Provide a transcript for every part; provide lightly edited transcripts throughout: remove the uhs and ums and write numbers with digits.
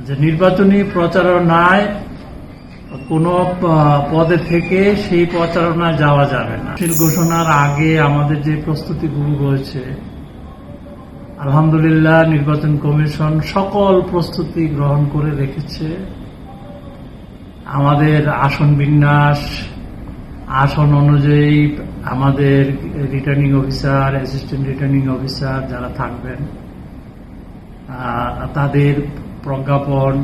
যে নির্বাচনী প্রচারণায় কোনো পদে থেকে সেই প্রচারণায় যাওয়া যাবে না। ঘোষণার আগে আমাদের যে প্রস্তুতিগুলো রয়েছে, আলহামদুলিল্লাহ নির্বাচন কমিশন সকল প্রস্তুতি গ্রহণ করে রেখেছে। আমাদের আসন বিন্যাস, আসন অনুযায়ী আমাদের returning officer, assistant returning officer যারা থাকবেন তাদের প্রজ্ঞাপন,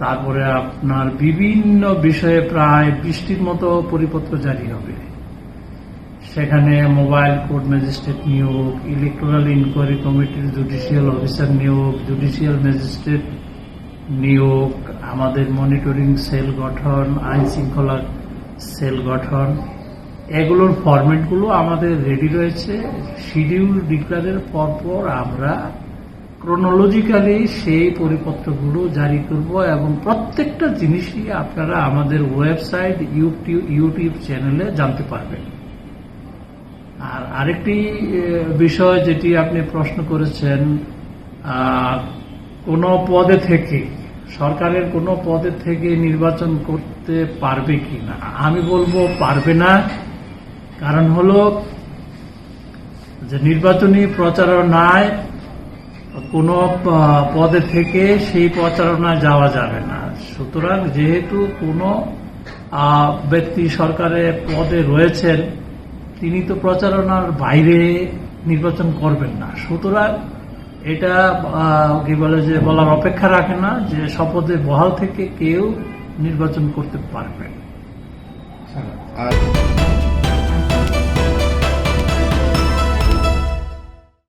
তারপরে আপনার বিভিন্ন বিষয়ে প্রায় 20টির মতো পরিপত্র জারি হবে। সেখানে মোবাইল কোর্ট ম্যাজিস্ট্রেট নিয়োগ, ইলেকটোরাল ইনকোয়ারি কমিটির জুডিশিয়াল অফিসার নিয়োগ, জুডিশিয়াল ম্যাজিস্ট্রেট নিয়োগ, আমাদের মনিটরিং সেল গঠন, আইন শৃঙ্খলা সেল গঠন, এগুলোর ফরম্যাটগুলো আমাদের রেডি রয়েছে। শিডিউল ডিক্লারের পরপর আমরা ক্রোনোলজিক্যালি সেই পরিপত্রগুলো জারি করব এবং প্রত্যেকটা জিনিসই আপনারা আমাদের ওয়েবসাইট, ইউটিউব চ্যানেলে জানতে পারবেন। আর আরেকটি বিষয় যেটি আপনি প্রশ্ন করেছেন, কোনো পদে থেকে, সরকারের কোনো পদে থেকে নির্বাচন করতে পারবে কি না, আমি বলবো পারবে না। কারণ হলো যে নির্বাচনী প্রচারণায় কোনো পদে থেকে সেই প্রচারণায় যাওয়া যাবে না। সুতরাং যেহেতু কোনো ব্যক্তি সরকারের পদে রয়েছেন, তিনি তো প্রচারণার বাইরে নির্বাচন করবেন না। সুতরাং এটা কি বলে যে বলার অপেক্ষা রাখে না যে শপথে বহাল থেকে কেউ নির্বাচন করতে পারবে।